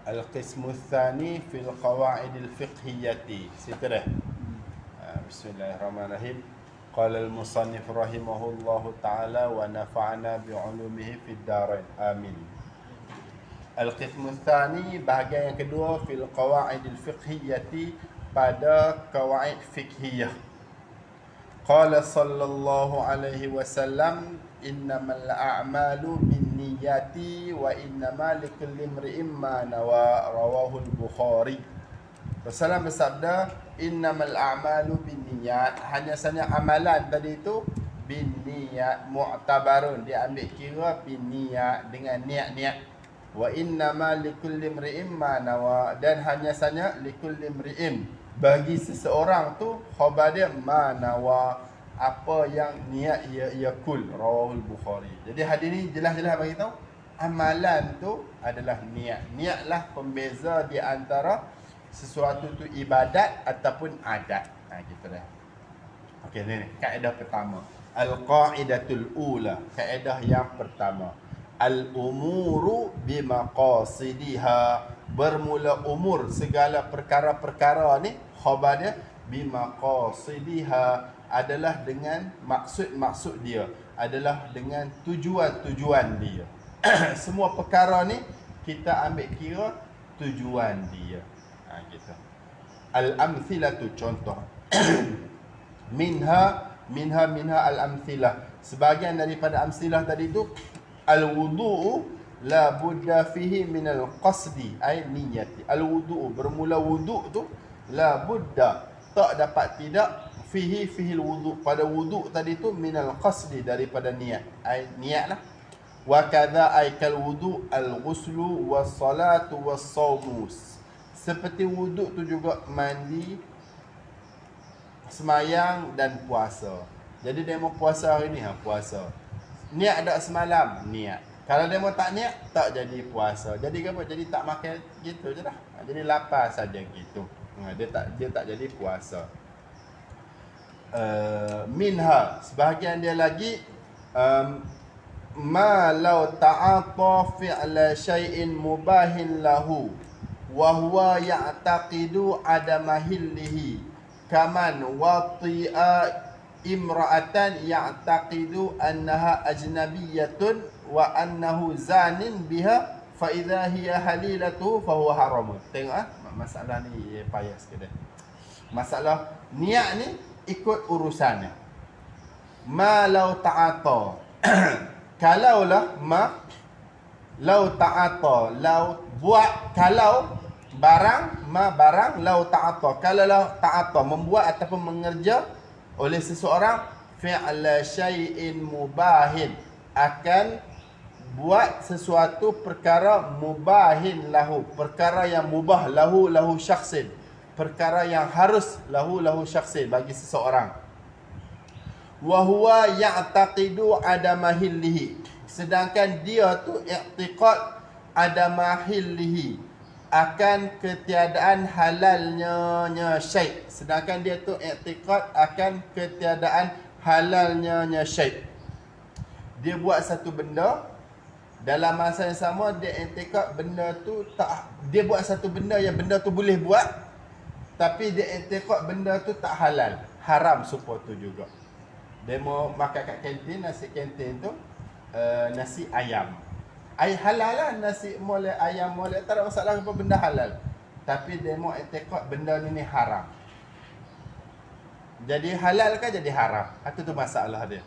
Al-qismu tsani fil qawaidil fiqhiyyati. Situ dah. Bismillahirrahmanirrahim. Qala al-musannif rahimahullahu ta'ala wa nafa'ana bi'ulumihi fid darain. Amin. Al-qismu tsani, bahagian yang kedua, fil qawaidil fiqhiyyati, pada qawaid fiqhiyah. Qala sallallahu alaihi wasallam, innamal a'malu binniyati wa innamal likulli imri'in ma nawa, rawahu al-Bukhari. Rasulullah bersabda, innamal a'malu binniyat, hanya sahaja amalan tadi itu binniyat, mu'tabarun, diambil kira binniyat, dengan niat-niat. Wa innamal likulli imri'in ma nawa, dan hanya sahaja likulli imri'in, bagi seseorang tu khabar dia ma nawa, apa yang niat ia kul, rawahul Bukhari. Jadi hadis ni jelas-jelas bagi tahu amalan tu adalah niat. Niatlah pembeza di antara sesuatu tu ibadat ataupun adat. Gitu dah. Okey, ni kaedah pertama. Al-qaidatul ula, kaedah yang pertama. Al-umuru bimaqasidiha, bermula umur segala perkara-perkara ni khabar dia bimaqasidiha, adalah dengan maksud-maksud dia, adalah dengan tujuan-tujuan dia. Semua perkara ni kita ambil kira tujuan dia. Gitu. Al-amthilatu, contoh. minha al-amthilah, sebahagian daripada amthilah tadi tu, al-wudu'u la budda fihi min al-qasdi ay niyati. Al-wudu'u, bermula wuduk tu, la budda, tak dapat tidak, fihi al-wudu', pada wuduk tadi tu, min al-qasdi, daripada niat, ay niatlah. Wa kadza ay kal wudu' al-ghuslu was-salatu was-sawmu, seperti wuduk tu juga mandi, semayang dan puasa. Jadi demo puasa hari ni, puasa. Niat tak semalam, niat. Kalau demo tak niat, tak jadi puasa. Jadi apa? Jadi tak makan gitu je dah. Jadi lapar saja gitu. Dia tak jadi puasa. Minha, sebahagian dia lagi, ma law ta'ata fi'la syai'in mubahin lahu wa huwa ya'taqidu adama hillihi, kaman wati'a imra'atan ya'taqidu annaha ajnabiyyatun wa annahu zanin biha fa idza hiya halilatu fa huwa haram. Tengok masalah ni payah sikit dah. Masalah niat ni ikut urusannya. Ma law ta'ata kalaulah law ta'ata, law buat, kalau barang, barang, law ta'ata, kalau ta'ata, membuat ataupun mengerja oleh seseorang, fi'la syai'in mubahin, akan buat sesuatu perkara mubahin lahu, perkara yang mubah lahu syakhsin, perkara yang harus lahu syakhsin, bagi seseorang. Wa huwa ya'taqidu adama hillihi, sedangkan dia tu i'tiqad adama hillihi, akan ketiadaan halalnya syai', sedangkan dia tu i'tiqad akan ketiadaan halalnya syai'. Dia buat satu benda, dalam masa yang sama dia i'tiqad benda tu tak, dia buat satu benda yang benda tu boleh buat, tapi dia i'tiqad benda tu tak halal, haram supaya tu juga. Dia mau makan kat kantin, nasi kantin tu nasi ayam. Halal lah, nasi molek, ayam molek, tak ada masalah apa, benda halal. Tapi dia mau i'tiqad benda ni haram. Jadi halal kan jadi haram. Itu tu masalah dia.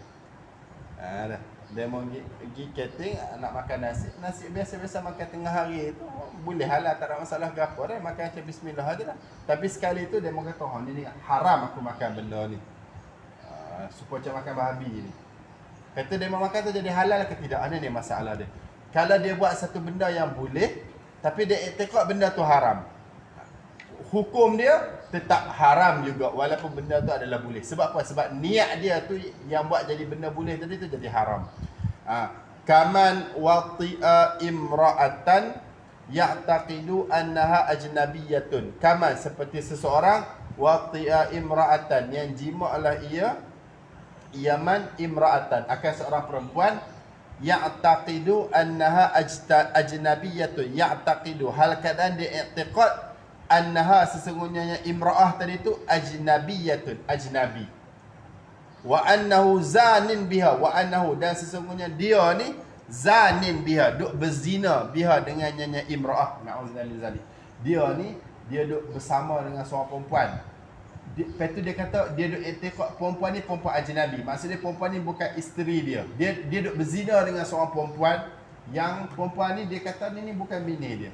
Dia mau pergi kantin nak makan nasi biasa-biasa makan tengah hari tu boleh halal, tak ada masalah ke apa dah, makan macam bismillah aja dah. Tapi sekali tu dia mau kata, ni haram aku makan benda ni. Supaya macam makan babi ni. Kata dia mau makan tu jadi halal ke tidak? Ini masalah dia. Kalau dia buat satu benda yang boleh, tapi dia i'tiqad benda tu haram, hukum dia tetap haram juga, walaupun benda tu adalah boleh. Sebab apa? Sebab niat dia tu yang buat jadi benda boleh tadi tu jadi haram. Kaman wati'a imra'atan ya'taqidu annaha ajnabiyyatun, kaman seperti seseorang wati'a imra'atan, yang jima'lah ia, Yaman imra'atan, akan seorang perempuan ya'taqidu annaha ajnabiyyatun, ya'taqidu hal keadaan dia i'tiqad annaha sesungguhnya imra'ah tadi itu ajnabiyyatun, ajnabi, wa annahu zanin biha, wa annahu dan sesungguhnya dia ni zanin biha, duk berzina biha dengan nyanyi imra'ah, na'udzubillah min zalik. Dia ni dia duk bersama dengan seorang perempuan. Lepas tu dia kata dia duk i'tiqad perempuan ni perempuan ajnabi. Maksudnya perempuan ni bukan isteri dia. Dia duk berzina dengan seorang perempuan yang perempuan ni dia kata ni bukan bini dia.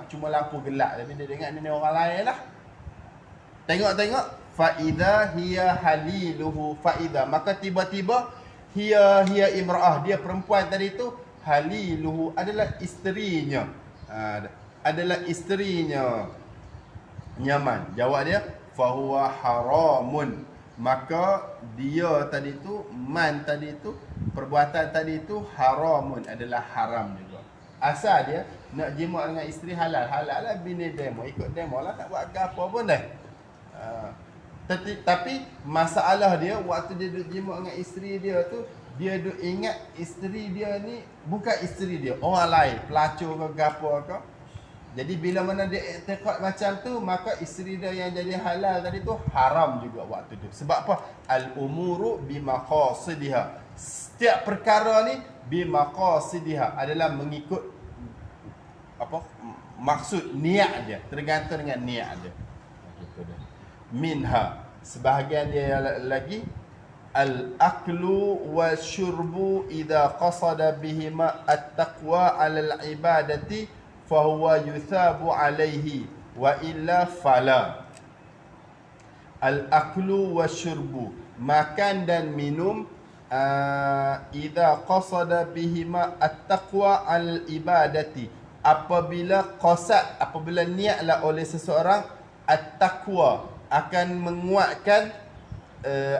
Cuma lampu gelap tapi dia dengar ni orang lain lah. Tengok faida hiya haliluhu, faida maka tiba-tiba hiya imra'ah, dia perempuan tadi tu haliluhu adalah isterinya. Adalah isterinya. Nyaman. Jawab dia fahuwa haramun, maka dia tadi tu, man tadi tu, perbuatan tadi tu haramun, adalah haram juga. Asal dia nak jima dengan isteri halal, halal lah bini demo, ikut demo lah, tak buat apa pun dah. Tapi masalah dia waktu dia duduk jima dengan isteri dia tu, dia duduk ingat isteri dia ni bukan isteri dia, orang lain, pelacur ke gapo ke. Jadi bila mana dia i'tiqad macam tu, maka isteri dia yang jadi halal tadi tu haram juga waktu tu. Sebab apa? Al-umuru bimaqasidiha. Setiap perkara ni bimaqasidiha, adalah mengikut apa? Maksud, niat dia, tergantung dengan niat dia. Minha, sebahagian dia lagi, al-aklu wa syurbu idza qasada bihima at-taqwa 'ala al-ibadati fahuwa yuthabu alaihi wa illa fala. Al-aklu wa syurbu, makan dan minum, idza qasada bihima at-taqwa al-ibadati, apabila qasad, apabila niatlah oleh seseorang at-taqwa, akan menguatkan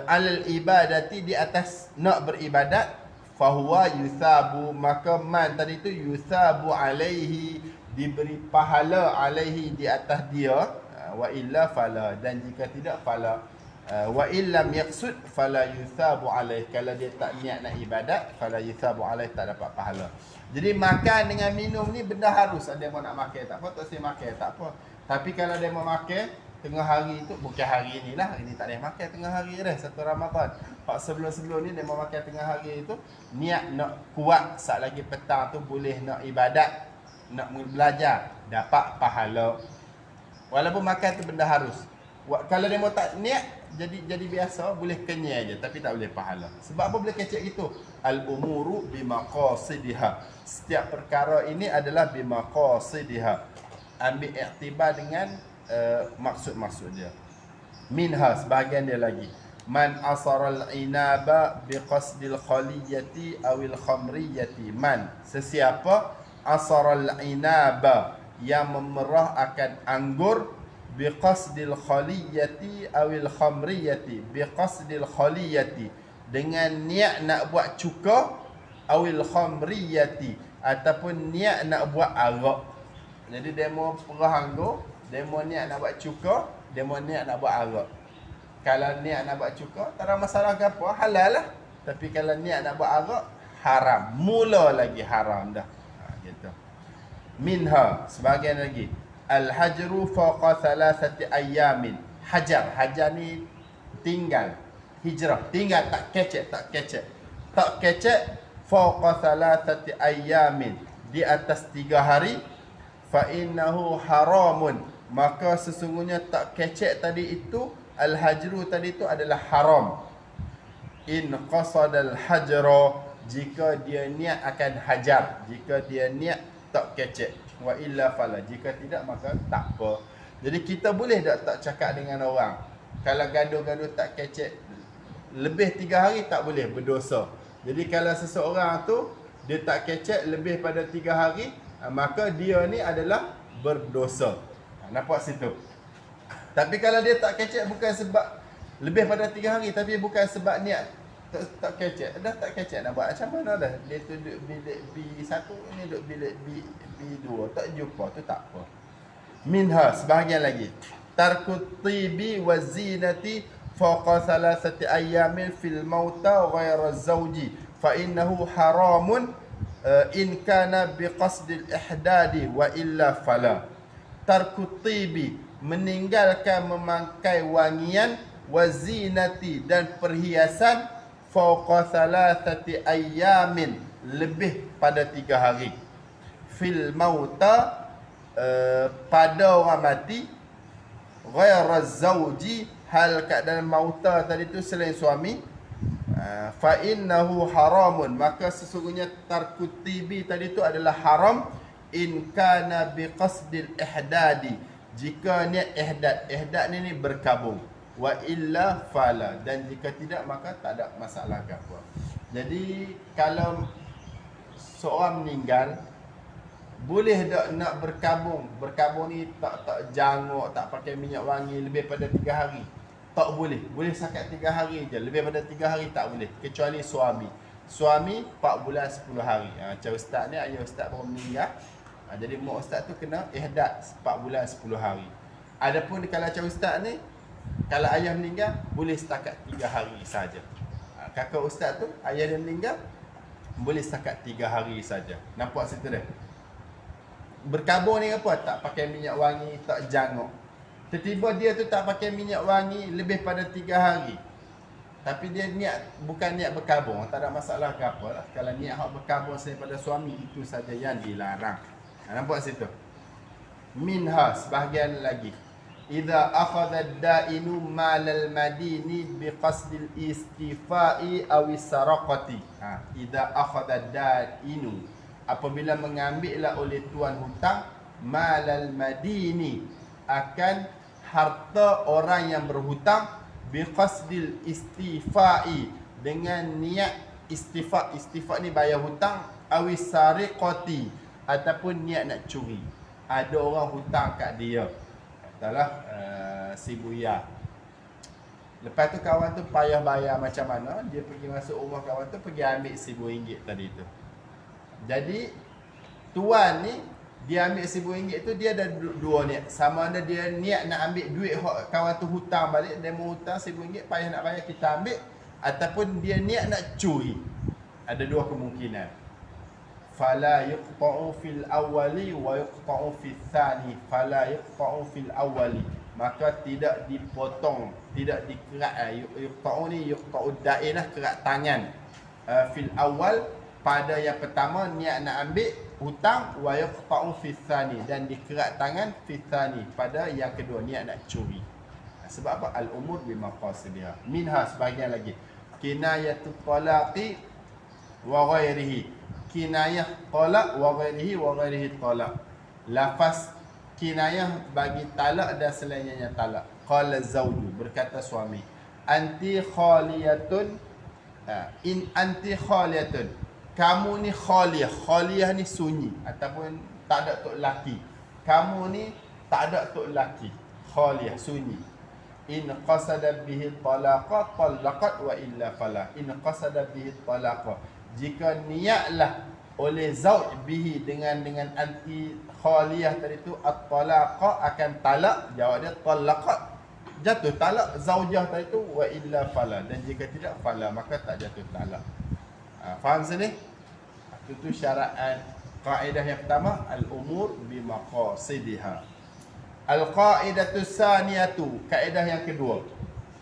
al-ibadati, di atas nak beribadat, fahuwa yuthabu, maka man tadi tu yuthabu alaihi, diberi pahala alaihi, di atas dia, wa illa fala, dan jika tidak fala, wa illam yaqsud fala yuthabu alaihi, kalau dia tak niat nak ibadat, fala yuthabu alaihi, tak dapat pahala. Jadi makan dengan minum ni benda harus. Ada yang nak makan tak apa, tak saya makan tak apa. Tapi kalau dia mau makan tengah hari tu, bukan hari ni lah, ini tak boleh makan tengah hari dah, satu Ramadan. Pak sebelum-sebelum ni dia mau makan tengah hari tu, niat nak kuat, saat lagi petang tu boleh nak ibadat, nak belajar, dapat pahala. Walaupun makan tu benda harus. Kalau dia mau tak niat, jadi biasa, boleh kenyang aja, tapi tak boleh pahala. Sebab apa boleh kecek gitu? Al-umuru bimaqasidiha. Setiap perkara ini adalah bimaqasidiha. Ambil iktibar dengan maksud-maksud dia. Minha, sebahagian dia lagi, man asaral inaba biqasdil khaliyati awil khamriyati. Man, sesiapa asaral inaba, yang memerah akan anggur, biqasdil khaliyati awil khamriyati, biqasdil khaliyati, dengan niat nak buat cuka, awil khamriyati, ataupun niat nak buat arak. Jadi dia mau perah anggur, dia mau niat nak buat cuka, dia mau niat nak buat arak. Kalau niat nak buat cuka, tak ada masalah ke apa, halal lah. Tapi kalau niat nak buat arak, haram. Mula lagi haram dah. Gitu. Minha, sebahagian lagi, al-hajru fawqa thalathati ayyamin. Hajar, hajar ni tinggal, hijrah, tinggal, tak kecek. Tak kecek, fawqa thalathati ayyamin, di atas 3 hari, fa innahu haramun, maka sesungguhnya tak kecek tadi itu, al-hajru tadi itu adalah haram. In qasadal hajra, jika dia niat akan hajar, jika dia niat tak kecek, wa illa fala, jika tidak maka tak apa. Jadi kita boleh tak cakap dengan orang, kalau gaduh-gaduh tak kecek lebih 3 hari tak boleh, berdosa. Jadi kalau seseorang tu dia tak kecek lebih pada 3 hari, maka dia ni adalah berdosa. Nampak situ. Tapi kalau dia tak kecek bukan sebab lebih pada 3 hari, tapi bukan sebab niat tak kecek, dah tak kecek, nak buat macam mana dah. Dia tu duduk bilik B1, ni duduk bilik B2, tak jumpa, tu tak apa. Minha, sebahagian lagi, tarkut tibi wa zinati fawqa thalathati ayyamin fil mauta ghayra zawji, fa innahu haramun in kana biqasdil ihdadi wa illa fala. Tarku tibi, meninggalkan memakai wangian, wa zinati, dan perhiasan, fauqa thalathati ayyamin, lebih pada 3 hari. Fil mauta, pada orang mati, ghaira zauji, hal keadaan mauta tadi tu selain suami, fa innahu haramun, maka sesungguhnya tarku tibi tadi tu adalah haram, in kana biqasdil ihdadi, jika niat ihdad ni berkabung, wa illa fala, dan jika tidak maka tak ada masalah ke apa. Jadi kalau seorang meninggal, boleh tak nak berkabung? Berkabung ni tak janguk, tak pakai minyak wangi lebih pada 3 hari. Tak boleh. Boleh sakat 3 hari je. Lebih pada 3 hari tak boleh. Kecuali suami. Suami 4 bulan 10 hari. Macam ustaz ni, ayah ustaz baru meninggal. Jadi mak ustaz tu kena ihdad 4 bulan 10 hari. Adapun kalau macam ustaz ni, kalau ayah meninggal, boleh setakat 3 hari saja. Kakak ustaz tu, ayah dia meninggal, boleh setakat 3 hari saja. Nampak situ dah? Berkabung ni apa? Tak pakai minyak wangi, tak janguk. Tiba-tiba dia tu tak pakai minyak wangi lebih pada 3 hari. Tapi dia niat, bukan niat berkabung, tak ada masalah ke apa lah. Kalau niat hak berkabung daripada suami, itu saja yang dilarang. Nampak situ? Minha, sebahagian lagi. Idza akhadha ad-da'inu malal madini biqasdil istifa'i aw saraqati. Idza akhadha ad-da'inu, apabila mengambillah oleh tuan hutang malal madini, akan harta orang yang berhutang, biqasdil istifa'i, dengan niat istifa. Istifa ni bayar hutang, awis sariqati, ataupun niat nak curi. Ada orang hutang kat dia, katalah si Buya. Lepas tu kawan tu payah bayar macam mana, dia pergi masuk rumah kawan tu, pergi ambil RM1,000 tadi tu. Jadi tuan ni, dia ambil RM1,000 tu, dia ada dua niat. Sama ada dia niat nak ambil duit kawan tu hutang balik, dia mau hutang RM1,000, payah nak bayar, kita ambil. Ataupun dia niat nak curi. Ada dua kemungkinan. Fala yuqta'u fil awwali wa yuqta'u fil thani. Fala yuqta'u fil awwali, maka tidak dipotong, tidak dikerat. Yuqta'u ni yuqta'u da'inah, kerat tangan. Fil awal, pada yang pertama niat nak ambil hutang, wa yuqta'u fil thani, dan dikerat tangan fil thani, pada yang kedua niat nak curi. Sebab apa? Al-umur bimaqasidiha. Minha, sebahagian lagi, kinayatut talaqi wa ghairihi. Kinayah talak wa ghairihi talak. Lafaz kinayah bagi talak dan selainnya talak. Qala zawju, berkata suami, anti khaliyatun, in anti khaliyatun, kamu ni khaliyah. Khaliyah ni sunyi, ataupun tak ada tok laki. Kamu ni tak ada tok laki. Khaliyah, sunyi. In qasada bihi talaqa talaqat wa illa fala. In qasada bihi talaqa, jika niatlah oleh zauj bihi, dengan anti khaliyah tadi tu, at-talaqa, akan talak, jawab dia talaqat, jatuh talak zaujah tadi tu, wa illa fala, dan jika tidak fala, maka tak jatuh talak. Faham sini? Itu syaratan kaedah yang pertama, al-umur bimaqasidiha. Al-qaidatu saniyatu, kaedah yang kedua,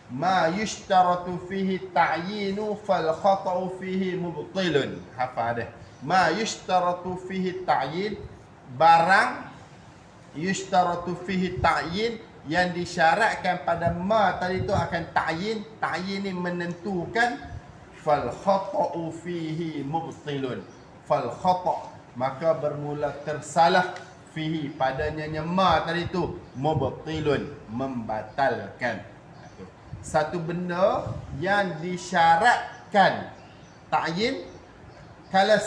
ma yushtaratu fihi ta'yinu fal khata'u fihi mubtilun. Hafal dah. Ma yushtaratu fihi ta'yin, barang yushtaratu fihi ta'yin, yang disyaratkan pada ma tadi tu akan ta'yin. Ta'yin ni menentukan. Fal khata'u fihi mubtilun. Fal khata', maka bermula tersalah, fihi, padanya ma tadi tu, mubtilun, membatalkan. Satu benda yang disyaratkan ta'yin, kalau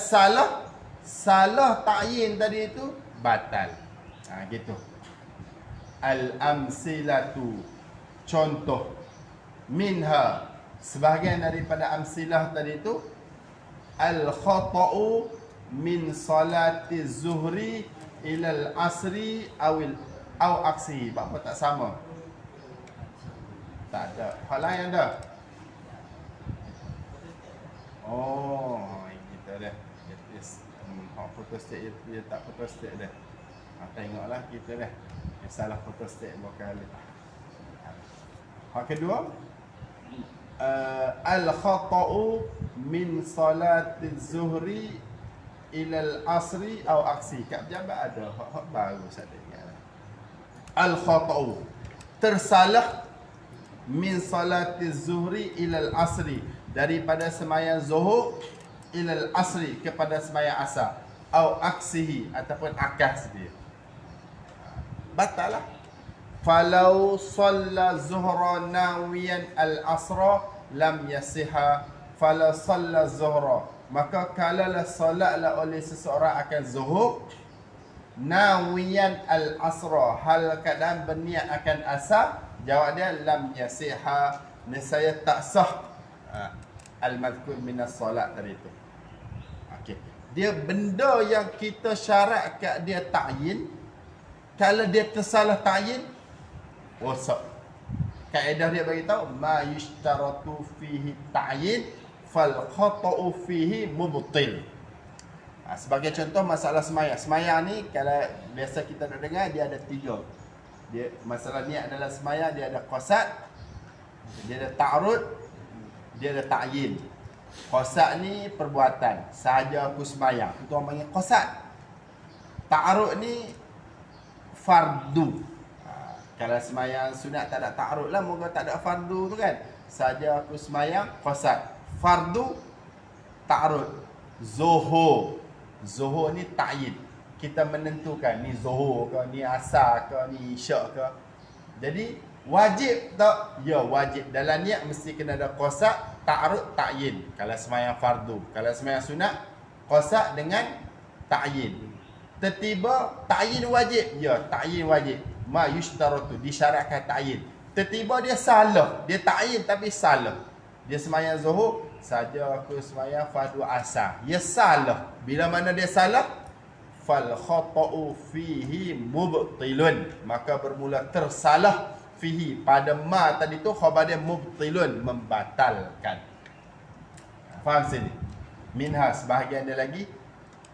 salah ta'yin tadi itu batal. Gitu. Al-amsilatu, contoh. Minha, sebahagian daripada amsilah tadi itu, al-khata'u min salati zuhri ilal asri aw aksihi. Apa tak sama? Tak ada. Hal lain ada? Oh, kita dah. Photostat dia tak photostat dah. Tengoklah kita dah. Salah photostat berkali. Hak kedua, al-khata'u min salati zuhri ila al-asri atau aksi. Kat pejabat ada hak baru saya dengar. Al-khata'u, tersalah min salati zuhri ila al-asri, daripada sembahyang zuhur ila al-asri, kepada sembahyang asar, atau aksihi, ataupun akas dia. Batal lah. Falau shalla zuhra nawiyan al-asra lam yasiha. Falau shalla zuhra, maka kalaulah solatlah oleh seseorang akan zuhur nawiyan al-asra, hal keadaan berniat akan asar, jawab dia lam yasiha, nescaya tak sah al-madhkur minas solat tadi tu. Okey, dia benda yang kita syarat kat dia ta'yin, kalau dia tersalah ta'yin, wasap. Kaedah dia bagi tahu ma yushtaratu fihi ta'yin fal khata'u fihi mubtil. Sebagai contoh masalah semayang. Semayang ni kalau biasa kita nak dengar, dia ada 3. Dia masalah ni adalah semayang, dia ada qasad, dia ada ta'arud, dia ada ta'yin. Qasad ni perbuatan, sahaja aku semayang, itu orang panggil qasad. Ta'arud ni fardu. Kalau semayang sunat tak ada ta'arud lah, moga tak ada fardu tu kan. Saja aku semayang qasad. Fardu ta'arud. Zuhur, zuhur ni ta'yin. Kita menentukan ni zuhur ke, ni asar ke, ni isyak ke. Jadi wajib tak? Ya wajib. Dalam niat mesti kena ada qasad, ta'arud, ta'yin. Kalau semayang fardu, kalau semayang sunat, qasad dengan ta'yin. Tertiba ta'yin wajib. Ya, ta'yin wajib. Ma yushtaratu, disyaratkan ta'yin. Tertiba dia salah, dia ta'yin tapi salah. Dia semayang zuhur, saja aku semayang fardu asar, dia salah. Bila mana dia salah, fal khata'u fihi mubtilun, maka bermula tersalah fihi, pada ma tadi tu khabar dia mubtilun, membatalkan. Faham sini? Minha, sebahagian dia lagi,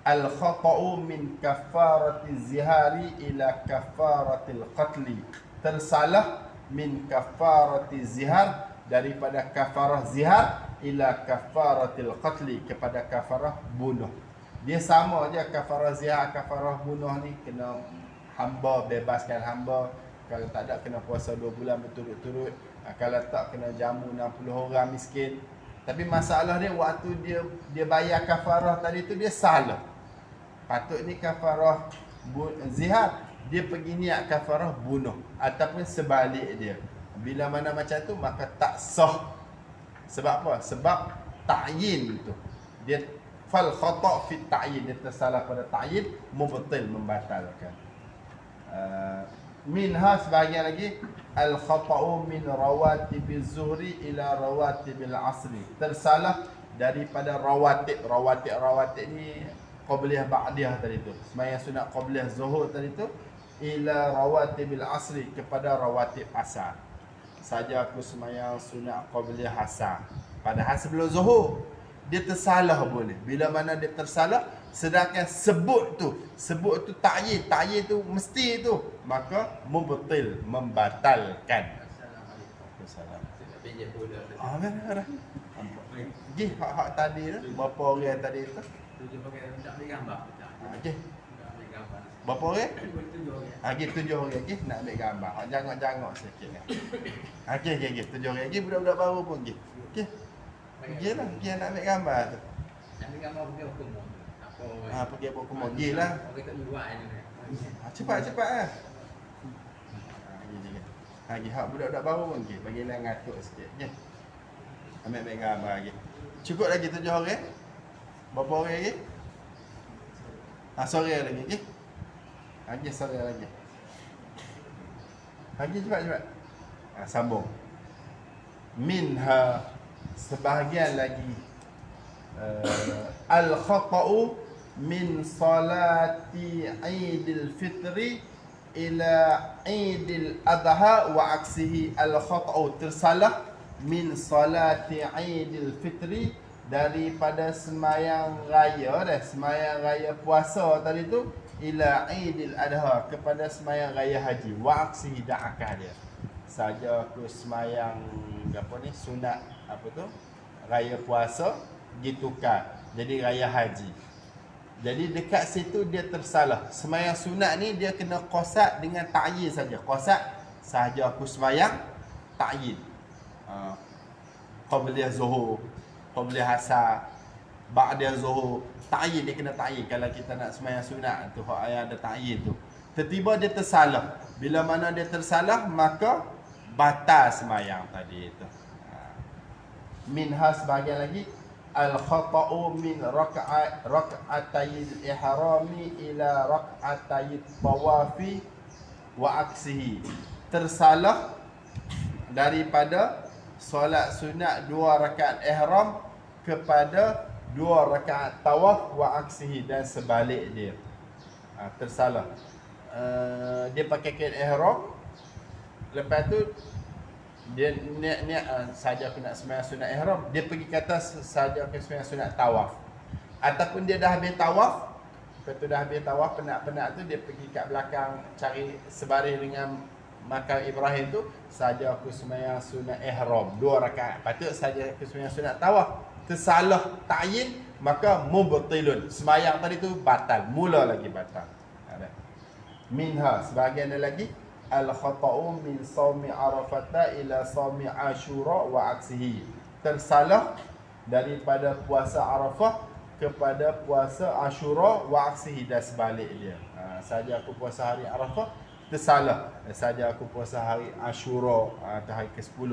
al-khata'u min kafarati zihari ila kafaratil qatli. Tersalah min kafarati zihar, daripada kafarah zihar ila kafaratil qatli, kepada kafarah bunuh. Dia sama aja, kafarah zihar, kafarah bunuh ni kena hamba, bebaskan hamba. Kalau tak ada kena puasa 2 bulan berturut-turut. Kalau tak kena jamu 60 orang miskin. Tapi masalah dia waktu dia bayar kafarah tadi tu dia salah. Patut ni kafarah zihar, dia pergi niat kafarah bunuh, ataupun sebalik dia. Bila mana macam tu maka tak sah. Sebab apa? Sebab ta'yin tu. Dia fal khata' fi ta'yin, dia tersalah pada ta'yin, mubtil, membatalkan. Minha, sebahagian lagi, al khata'u min rawatibiz zuhri ila rawatibil asri. Tersalah daripada rawatib. Rawatib ni qabliyah ba'diyah tadi tu. Sembahyang sunat qabliyah zuhur tadi tu ila rawatibil asri, kepada rawatib asar. Saja aku sembahyang sunat qabliyah asar, padahal sebelum zuhur. Dia tersalah boleh. Bila mana dia tersalah, sedangkan sebut tu ta'yin, ta'yin tu mesti tu, maka mubtil, membatalkan. Assalamualaikum. Benar. Gih hak tadi tu, berapa orang tadi tu? Tujuh pakai tak ambil gambar. Okey. Tak ambil gambar. Berapa orang? 7 orang. Okey, 7 orang lagi nak ambil gambar. Hak jangok-jangok sikit ni. Okey, 7 orang lagi, budak-budak baru pun okey. Okey. Pergilah, pergi nak ambil gambar tu. Ambil gambar pergi hukum. Apa? Pergi apa kumur. Pergilah. Orang tak jual ni. Cepat ah. Lagi hak budak-budak baru pun okey. Bagilah ngatuk sikit. Okey. Ambil gambar lagi. Cukup lagi 7 orang. Berapa orang lagi? Sore lagi, okey? Lagi sore lagi. Lagi cepat. Sambung. Minha, sebahagian lagi, al-khata'u min salati Aidil Fitri ila Aidil Adha wa aksihi. Al-khata'u, tersalah, min salati Aidil Fitri, daripada semayang raya dah, semayang raya puasa tadi tu, ila Idil Adha, kepada semayang raya haji. Wa aksi da'akah dia. Saja aku semayang apa ni, sunat apa tu, raya puasa ditukar jadi raya haji. Jadi dekat situ dia tersalah. Semayang sunat ni dia kena qasad dengan ta'yin saja. Qasad sahaja aku semayang ta'yin. Qabliyah zuhur, qabliyah asar, ba'diyah zuhur. Ta'yin dia kena ta'yin. Kalau kita nak semayang sunat tu, hak ayat ada ta'yin tu. Tiba-tiba dia tersalah. Bila mana dia tersalah, maka batal semayang tadi itu. Minha sebahagian lagi, al-khata'u min rak'atayil ihrami ila rak'atayil tawafi wa aksihi. Tersalah daripada solat sunat 2 rakaat ihram kepada 2 rakaat tawaf wa aksihi, dan sebalik dia. Tersalah. Dia pakai kain ihram, lepas tu dia niat saja aku nak sembahyang sunat ihram, dia pergi kata saja aku sembahyang sunat tawaf. Ataupun dia dah habis tawaf, lepas tu dah habis tawaf, penat-penat tu dia pergi kat belakang cari sebaris dengan makam Ibrahim tu, saja aku sembahyang sunat ihram 2 rakaat. Patut saja aku sembahyang sunat tawaf. Tersalah ta'yin, maka mubtilun. Sembahyang tadi tu batal, mula lagi batal. Minha sebahagian lagi, al-khata'u min sawmi arafata ila sawmi ashura wa aksihi. Tersalah daripada puasa Arafah kepada puasa Ashura wa aksihi, dan sebalik dia. Saja aku puasa hari Arafah, tersalah. Saja aku puasa hari Ashura atau hari ke-10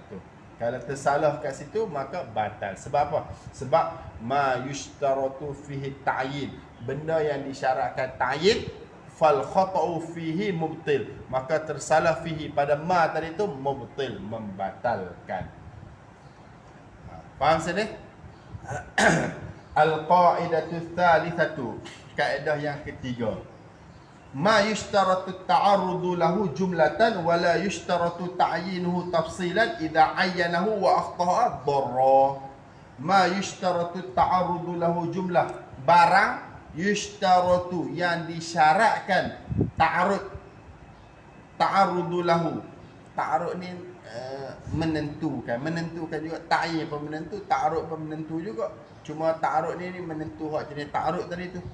tu. Kalau tersalah kat situ, maka batal. Sebab apa? Sebab ma yushtaratu fihi ta'yin, benda yang disyaratkan ta'yin, fal khata'u fihi mubtil, maka tersalah fihi pada ma tadi tu mubtil, membatalkan. Faham sini? Al-qa'idatu tsalitsatu, kaedah yang ketiga. Ma yushtaratu ta'arrudu lahu jumlatan wa la yushtaratu ta'yinuhu tafsilan idza ayyanahu wa akhta'a dharra. Ma yushtaratu ta'arrudu lahu jumlah, barang yushtaratu yang disyaratkan ta'arrudu lahu. Ta'arud ni menentukan juga. Ta'yin pun menentu, ta'arud pun menentu juga. Cuma ta'arud ni menentu hak jenis ta'arud tadi tu.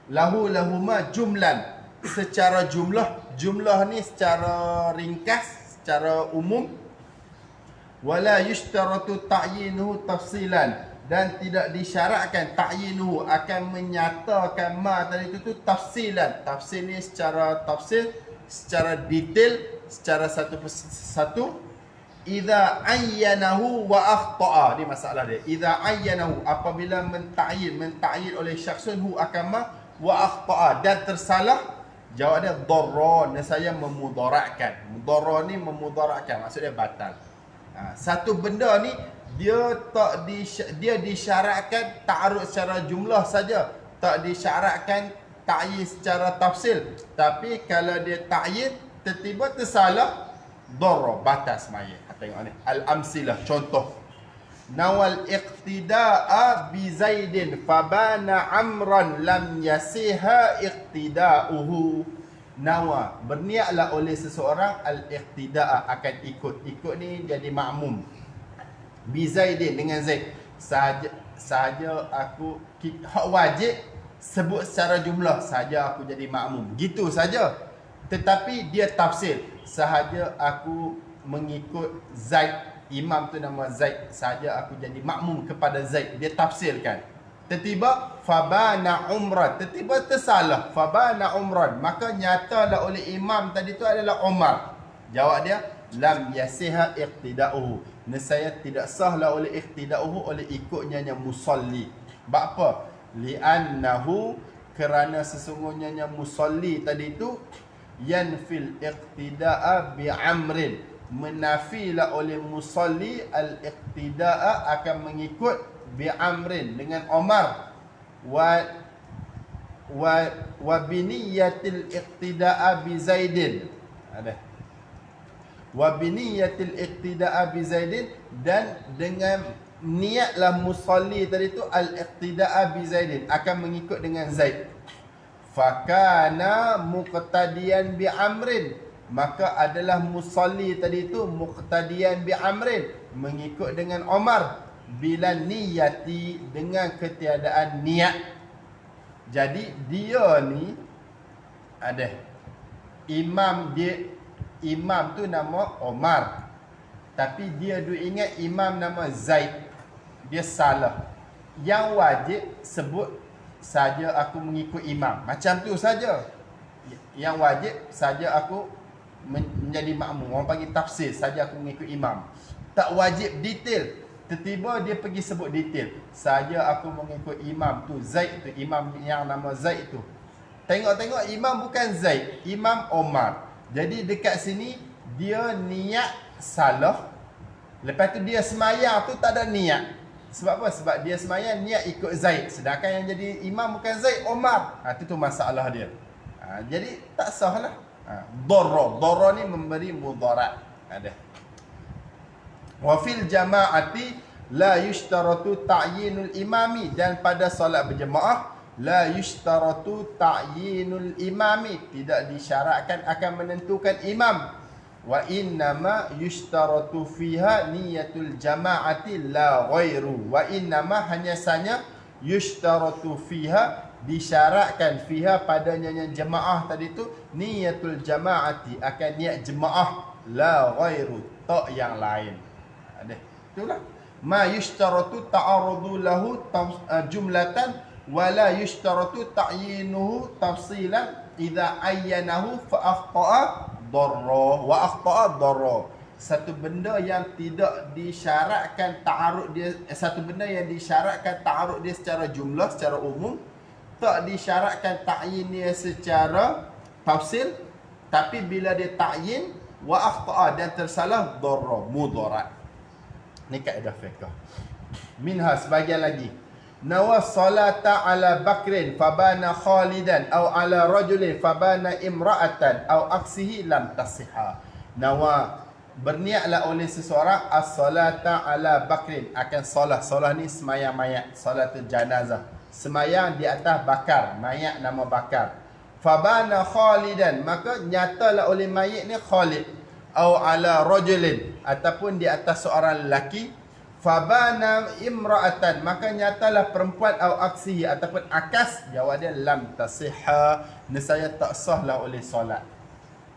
Lahuma jumlan, secara jumlah ni secara ringkas, secara umum. Wala yushtaratu ta'yinuhu tafsilan, dan tidak disyaratkan ta'yinuhu, akan menyatakan ma tadi itu tafsilan. Tafsil ni secara tafsil, secara detail, secara satu persatu. Idza ayyanahu wa akhta'a, ni masalah dia. Idza ayyanahu, apabila menta'yin oleh syakhsun hu akan ma wa akhta'a, dan tersalah. Jawab dia dharra, nescaya memudaratkan. Mudarrah ni memudaratkan, maksudnya batal. Satu benda ni dia disyaratkan ta'arud secara jumlah saja, tak disyaratkan ta'yin secara tafsil. Tapi kalau dia ta'yin tiba-tiba tersalah, dharra, batal sembahyang. Tengok ni al-amsilah, contoh. Nawal iqtida'a bi Zaidin fabana amran lam yasiha iqtida'uhu. Nawa, berniatlah oleh seseorang al-iqtida'a, akan ikut ni jadi makmum. Bi Zaidin, dengan Zaid. Sahaja aku hak wajib sebut secara jumlah, sahaja aku jadi makmum, gitu saja. Tetapi dia tafsir, sahaja aku mengikut Zaid, imam tu nama Zaid, sahaja aku jadi makmum kepada Zaid. Dia tafsirkan. Tiba-tiba fabana umran, tiba-tiba tersalah, fabana umran, maka nyatalah oleh imam tadi tu adalah Umar. Jawab dia lam yasiha iqtida'uhu, nescaya tidak sahlah oleh iqtida'uhu, oleh ikutnya yang musalli. Sebab apa? Li'annahu, kerana sesungguhnya musalli tadi tu yanfil iqtida'a bi amrin, menafilah oleh musalli al-iqtida'a, akan mengikut bi amrin, dengan Umar. Wa biniyatil iqtida'a bi Zaidin. Ada. Wa biniyatil iqtida'a bi Zaidin, dan dengan niatlah musalli tadi tu al-iqtida'a bi Zaidin, akan mengikut dengan Zaid. Fakana muqtadiyan bi Amrin, maka adalah musalli tadi tu muqtadiyan bi Amrin, mengikut dengan Omar, bila niyati, dengan ketiadaan niat. Jadi dia ni ada imam tu nama Omar, tapi dia duk ingat imam nama Zaid, dia salah. Yang wajib sebut saja aku mengikut imam, macam tu saja. Yang wajib saja aku menjadi makmum, orang panggil tafsir, saja aku mengikut imam. Tak wajib detail. Tiba-tiba dia pergi sebut detail, saja aku mengikut imam tu Zaid tu, imam yang nama Zaid tu. Tengok-tengok imam bukan Zaid, imam Omar. Jadi dekat sini dia niat salah. Lepas tu dia semayang tu tak ada niat. Sebab apa? Sebab dia semayang niat ikut Zaid, sedangkan yang jadi imam bukan Zaid, Omar. Itu masalah dia. Jadi tak sah lah. Dharra ni memberi mudarat. Ada. Wa fil jama'ati la yushtaratu ta'yinul imami, dan pada solat berjemaah la yushtaratu ta'yinul imami, tidak disyaratkan akan menentukan imam. Wa innama yushtaratu fiha niyatul jama'ati la ghairu. Wa innama, hanya saja, yushtaratu fiha, disyaratkan fiha padanya yang jemaah tadi tu, niyatul jama'ati, akan niat jemaah, la ghairu, tak yang lain. Ada. Itulah. Ma yushtaratu ta'arudu lahu jumlatan wa la yushtaratu ta'yinuhu tafsilan idza ayyanahu fa akhta'a darra wa akhta'a darra. Satu benda yang tidak disyaratkan ta'arud dia, satu benda yang disyaratkan ta'arud dia secara jumlah, secara umum, tak disyaratkan ta'yin dia secara tafsil, tapi bila dia ta'yin wa akhta'a, dan tersalah, darra, mudarat. Ni kaedah fiqh. Minha, sebagian lagi. Nawa salata ala Bakrin fabana Khalidan aw ala rajulin fabana imra'atan aw aksihi lam tasihha. Nawa, berniatlah oleh seseorang as-salata ala Bakrin, akan solah ni semayang mayat, salatul janazah, semayang di atas Bakar, mayat nama Bakar. Fabana Khalidan, maka nyatalah oleh mayat ni Khalid, au ala rajulin, ataupun di atas seorang lelaki. Fabana imra'atan, maka nyatalah perempuan, au aksihi, ataupun akas, jawab dia lam tasihha, nescaya tak sahlah oleh solat.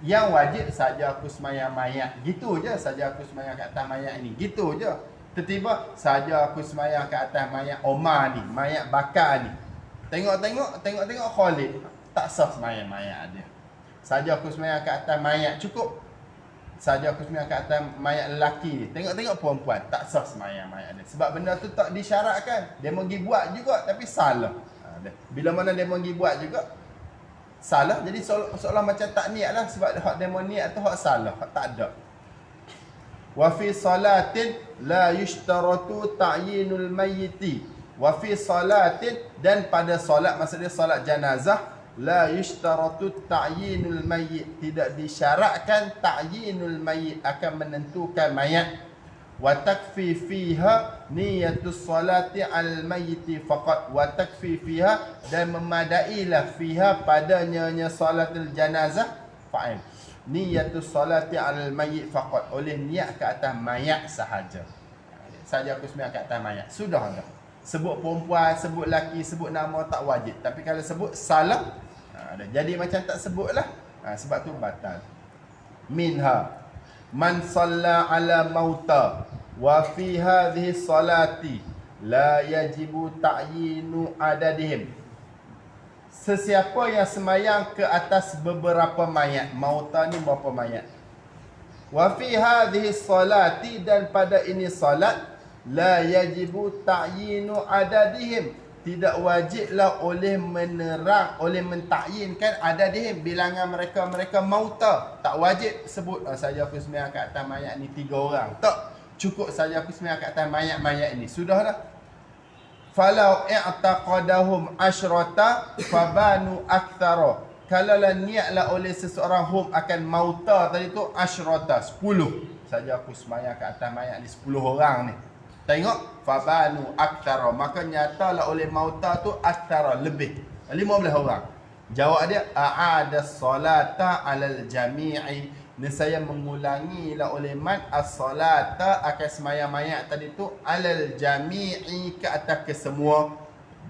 Yang wajib saja aku semayang mayat, gitu je saja aku semayang kat atas mayat ni, gitu je. Tiba-tiba saja aku semayang kat atas mayat Omar ni, mayat Bakar ni. Tengok Khalid, tak sah semayang mayat dia. Saja aku semayang kat atas mayat, cukup. Saja aku semayang kat atas mayat lelaki ni, tengok perempuan, tak sah semayang mayat dia. Sebab benda tu tak disyaratkan. Dia pergi buat juga tapi salah. Bila mana dia pergi buat juga salah, jadi seolah macam tak niat lah. Sebab hak demo niat tu hak salah, hak tak ada. Wa fi salatin la yushtaratu ta'yinul mayyiti. Wa fi salatin, dan pada solat, maksudnya solat janazah, la yushtaratu ta'yinul mayyit, tidak disyaratkan ta'yinul mayyit, akan menentukan mayat. Wa takfi fiha niyatus salati al mayyiti faqat. Wa takfi fiha, dan memadailah fiha padanya salatul janazah, fa'il, niyatus salati al mayyit faqat, oleh niat ke atas mayat sahaja. Saja aku semayang ke atas mayat, sudah dah. Sebut perempuan, sebut lelaki, sebut nama tak wajib, tapi kalau sebut salah, jadi macam tak sebut lah. Sebab tu batal. Minha man salla ala mauta wa fi hadhihi salati la yajibu ta'yinu adadihim. Sesiapa yang semayang ke atas beberapa mayat, mauta ni berapa mayat, wa fi hadhihi salati, dan pada ini salat, la yajibu ta'yinu adadihim, tidak wajiblah oleh menerang, oleh mentakyinkan adadihim, bilangan mereka mauta. Tak wajib sebut saja aku semayang kat atas mayat ni 3 orang. Tak, cukup saja aku semayang kat atas mayat ini, sudah dah. Falau i'taqadahum asyrata fabanu aktsara, kalaulah niatlah oleh seseorang hum, akan mauta tadi tu, asyrata 10 saja aku semayang kat atas mayat ni, 10 orang ni. Tengok, fabanu aktsara, maka nyatalah oleh mauta tu aktsara, lebih 15 orang. Jawab dia a'ada solata alal jami'i, nescaya mengulangilah oleh man as-solata akan sembahyang mayat tadi tu alal jami'i, ke atas kesemua.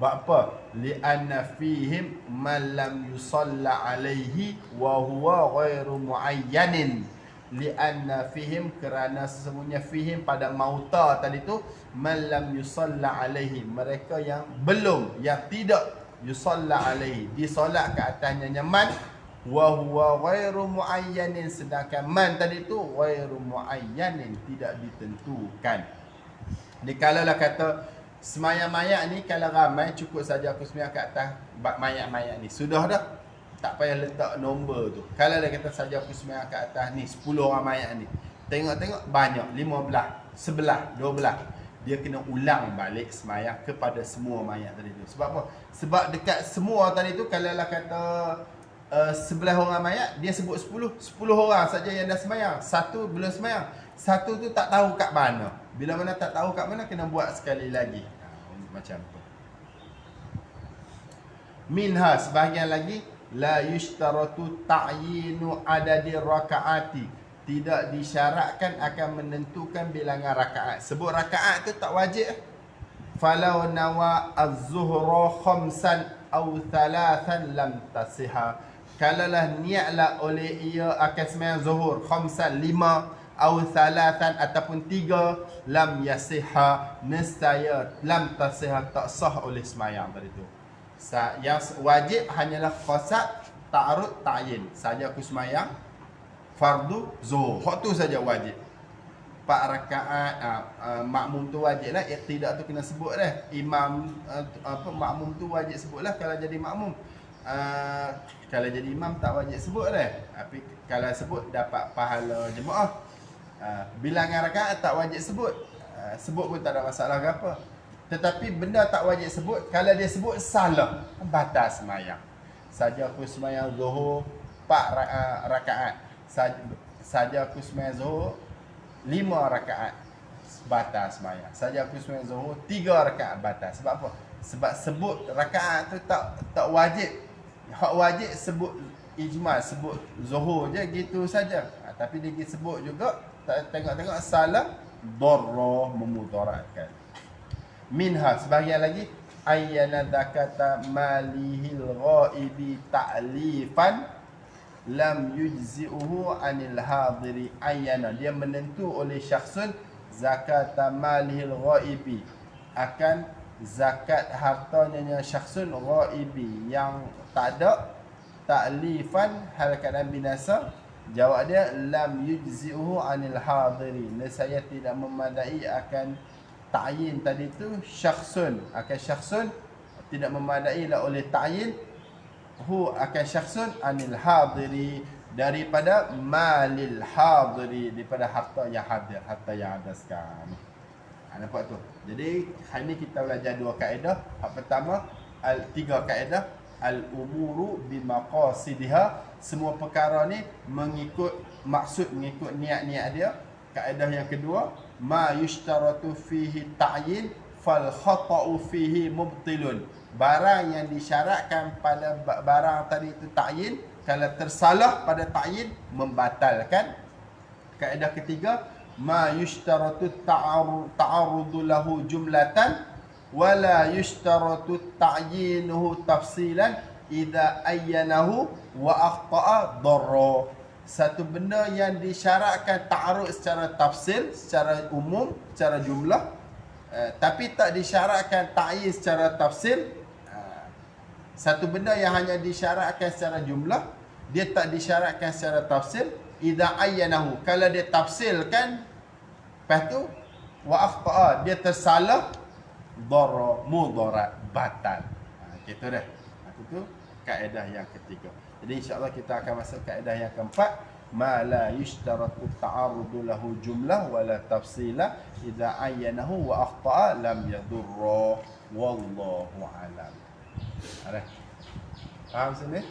Sebab apa? Li'anna fihim man lam yusalla alaihi wa huwa ghairu muayyanin. Li'anna fihim, kerana sesungguhnya fihim pada mauta tadi tu man lam yusalla alaihi, mereka yang belum, yang tidak yusalla alaihi, disolat ke atasnya man, wa huwa ghairu muayyanin, sedangkan man tadi tu ghairu muayyanin, tidak ditentukan. Jadi kalaulah kata semayang mayat ni, kalau ramai cukup saja aku semayang kat atas mayat-mayat ni, sudah dah, tak payah letak nombor tu. Kalau dia kata saja aku semayang kat atas ni 10 orang mayat ni, tengok-tengok banyak, 15, 11, 12, dia kena ulang balik semayang kepada semua mayat tadi tu. Sebab apa? Sebab dekat semua tadi tu, kalau lah kata 11 orang mayat, dia sebut 10 orang saja yang dah semayang, satu belum semayang, satu tu tak tahu kat mana. Bila mana tak tahu kat mana, kena buat sekali lagi. Macam tu. Minha, sebahagian lagi, la yushtaratu ta'yinu adadi rakaati, tidak disyaratkan akan menentukan bilangan rakaat. Sebut rakaat tu tak wajib. Falau nawa az-zuhra khamsan aw thalathan lam tasihha, kalaulah niatlah oleh ia akan sembahyang zuhur khamsan 5, aw thalathan ataupun 3, lam yasihha, nescaya lam tasihha, tak sah oleh sembahyang tadi tu. Yang wajib hanyalah qasad, ta'arud, ta'yin. Saja aku sembahyang fardu zuhur, hak tu saja wajib. 4 rakaat makmum tu wajib lah, iqtidak tu kena sebut dah. Imam makmum tu wajib sebutlah kalau jadi makmum. Kalau jadi imam tak wajib sebut dah. Tapi kalau sebut dapat pahala jemaah. Bilangan rakaat tak wajib sebut. Sebut pun tak ada masalah ke apa. Tetapi benda tak wajib sebut, kalau dia sebut salah, batal sembahyang. Saja aku sembahyang zuhur 4 rakaat. Saja aku sembahyang zuhur 5 rakaat, batal sembahyang. Saja aku sembahyang zuhur 3 rakaat, batal. Sebab apa? Sebab sebut rakaat tu tak wajib. Hak wajib sebut ijmal, sebut zuhur je gitu saja. Tapi dia sebut juga, tengok-tengok salah, darrah, memudaratkan. Minha, sebahagian lagi, ayyana zakata malihil ghaibi ta'lifan lam yujzi'uhu anil hadiri. Ayyana, dia menentu oleh syakhsun zakata malihil ghaibi, akan zakat hartanya syakhsun ghaibi yang tak ada, ta'lifan, hal keadaan binasa. Jawab dia lam yujzi'uhu anil hadiri, nescaya tidak memadai akan ta'yin tadi tu syakhsun, akan syakhsun tidak memadai lah oleh ta'yin hu akan syakhsun anil hadiri, daripada malil hadiri, daripada harta yang hadir, harta yang ada sekarang. Nampak tu. Jadi hari ni kita belajar 2 kaedah. Yang pertama, 3 kaedah. Al-umuru bimaqasidiha, semua perkara ni mengikut maksud, mengikut niat-niat dia. Kaedah yang kedua, ma yushtaratu fihi ta'yin fal khata'u fihi mubtilun, barang yang disyaratkan pada barang tadi itu ta'yin, kalau tersalah pada ta'yin membatalkan. Kaedah ketiga, ma yushtaratu ta'arudu lahu jumlatan wala yushtaratu ta'yinuhu tafsilan idza ayyanahu wa akhta'a darra. Satu benda yang disyaratkan ta'arud secara tafsil, secara umum, secara jumlah, tapi tak disyaratkan ta'yin secara tafsil. Satu benda yang hanya disyaratkan secara jumlah, dia tak disyaratkan secara tafsil. Idza ayyanahu, kalau dia tafsilkan, lepas tu wa akhta'a, dia tersalah, darra, mudarat, batal. Gitu dah. Itu kaedah yang ketiga. Jadi insya-Allah kita akan masuk kaedah yang keempat, ma la yushtaratu ta'arudu lahu jumlah wala tafsila idza ayyanahu wa akhta'a lam yadurra wallahu alam. Ada. Faham sini?